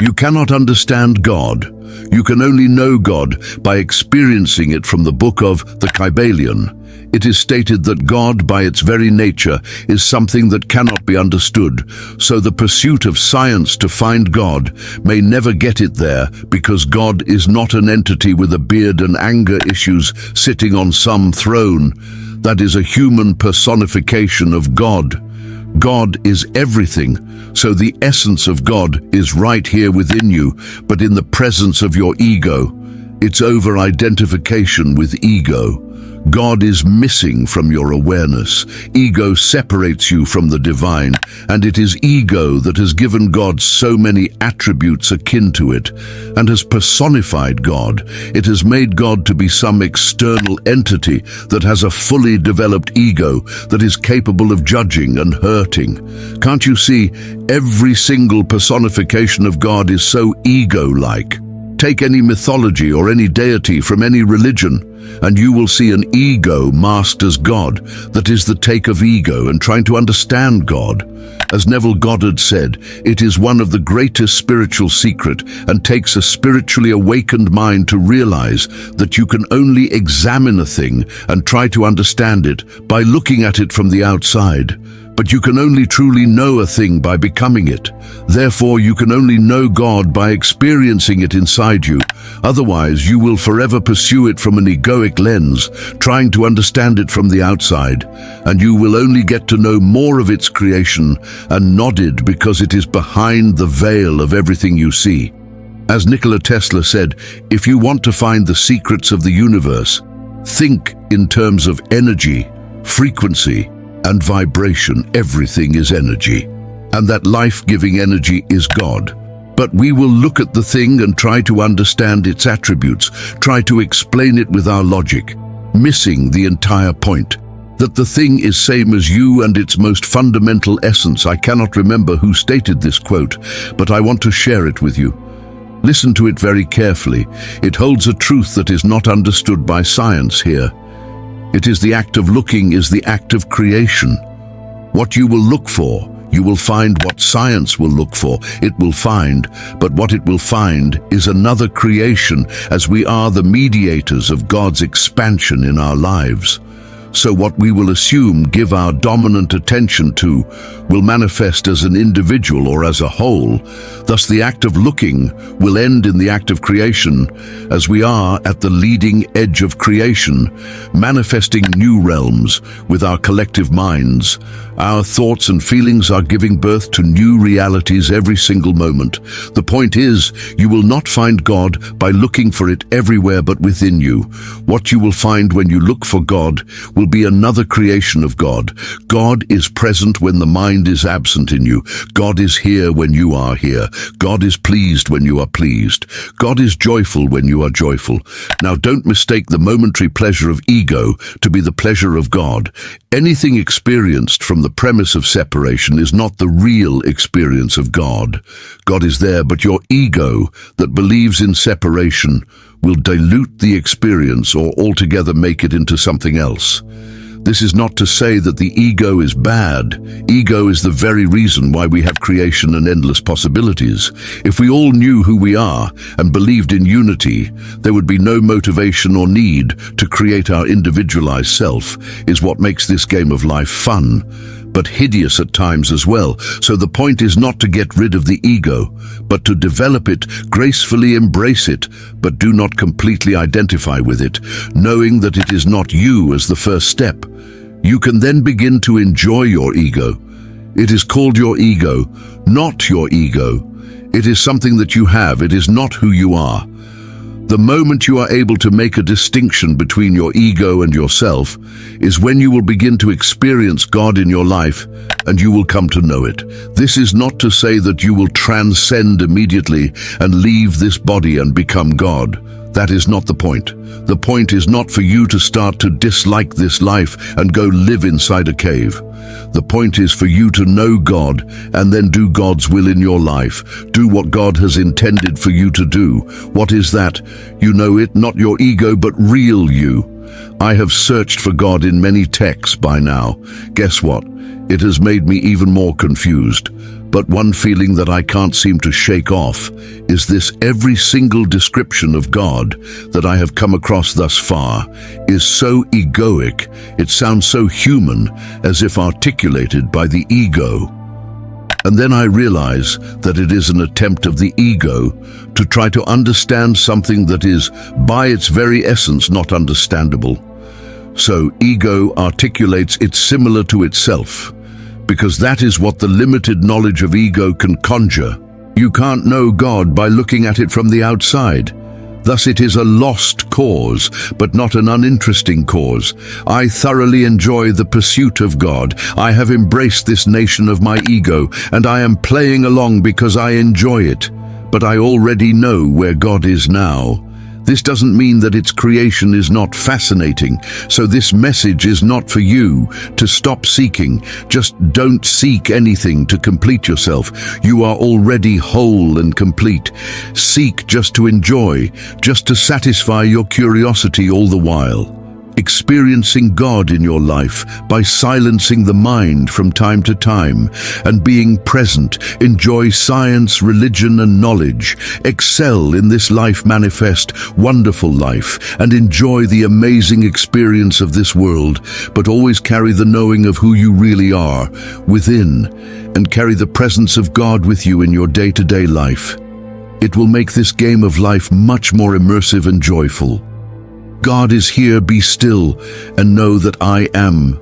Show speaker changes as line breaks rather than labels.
You cannot understand God. You can only know God by experiencing it from the book of the Kybalion. It is stated that God, by its very nature, is something that cannot be understood, so the pursuit of science to find God may never get it there, because God is not an entity with a beard and anger issues sitting on some throne. That is a human personification of God. God is everything, so the essence of God is right here within you, but in the presence of your ego. It's over-identification with ego. God is missing from your awareness. Ego separates you from the divine, and it is ego that has given God so many attributes akin to it, and has personified God. It has made God to be some external entity that has a fully developed ego that is capable of judging and hurting. Can't you see? Every single personification of God is so ego-like. Take any mythology or any deity from any religion, and you will see an ego masked as God that is the take of ego and trying to understand God. As Neville Goddard said, it is one of the greatest spiritual secret and takes a spiritually awakened mind to realize that you can only examine a thing and try to understand it by looking at it from the outside. But you can only truly know a thing by becoming it. Therefore, you can only know God by experiencing it inside you. Otherwise, you will forever pursue it from an egoic lens, trying to understand it from the outside, and you will only get to know more of its creation and nodded because it is behind the veil of everything you see. As Nikola Tesla said, if you want to find the secrets of the universe, think in terms of energy, frequency, and vibration. Everything is energy, and that life-giving energy is God. But we will look at the thing and try to understand its attributes, try to explain it with our logic, missing the entire point, that the thing is same as you and its most fundamental essence. I cannot remember who stated this quote, but I want to share it with you. Listen to it very carefully. It holds a truth that is not understood by science here. It is the act of looking is the act of creation. What you will look for, you will find. What science will look for, it will find. But what it will find is another creation, as we are the mediators of God's expansion in our lives. So what we will assume, give our dominant attention to, will manifest as an individual or as a whole. Thus the act of looking will end in the act of creation, as we are at the leading edge of creation, manifesting new realms with our collective minds. Our thoughts and feelings are giving birth to new realities every single moment. The point is, you will not find God by looking for it everywhere but within you. What you will find when you look for God will be another creation of God. God is present when the mind is absent in you. God is here when you are here. God is pleased when you are pleased. God is joyful when you are joyful. Now don't mistake the momentary pleasure of ego to be the pleasure of God. Anything experienced from the premise of separation is not the real experience of God. God is there, but your ego that believes in separation will dilute the experience or altogether make it into something else. This is not to say that the ego is bad. Ego is the very reason why we have creation and endless possibilities. If we all knew who we are and believed in unity, there would be no motivation or need to create our individualized self, is what makes this game of life fun, but hideous at times as well. So the point is not to get rid of the ego, but to develop it, gracefully embrace it, but do not completely identify with it, knowing that it is not you as the first step. You can then begin to enjoy your ego. It is called your ego, not your ego. It is something that you have. It is not who you are. The moment you are able to make a distinction between your ego and yourself is when you will begin to experience God in your life, and you will come to know it. This is not to say that you will transcend immediately and leave this body and become God. That is not the point. The point is not for you to start to dislike this life and go live inside a cave. The point is for you to know God and then do God's will in your life. Do what God has intended for you to do. What is that? You know it, not your ego, but real you. I have searched for God in many texts by now. Guess what? It has made me even more confused. But one feeling that I can't seem to shake off is this: every single description of God that I have come across thus far is so egoic, it sounds so human, as if articulated by the ego. And then I realize that it is an attempt of the ego to try to understand something that is, by its very essence, not understandable. So ego articulates it similar to itself, because that is what the limited knowledge of ego can conjure. You can't know God by looking at it from the outside. Thus it is a lost cause, but not an uninteresting cause. I thoroughly enjoy the pursuit of God. I have embraced this nation of my ego, and I am playing along because I enjoy it. But I already know where God is now. This doesn't mean that its creation is not fascinating, so this message is not for you to stop seeking. Just don't seek anything to complete yourself. You are already whole and complete. Seek just to enjoy, just to satisfy your curiosity all the while. Experiencing God in your life by silencing the mind from time to time and being present. Enjoy science, religion, and knowledge. Excel in this life, manifest wonderful life, and enjoy the amazing experience of this world, but always carry the knowing of who you really are within, and carry the presence of God with you in your day-to-day life. It will make this game of life much more immersive and joyful. God is here. Be still and know that I am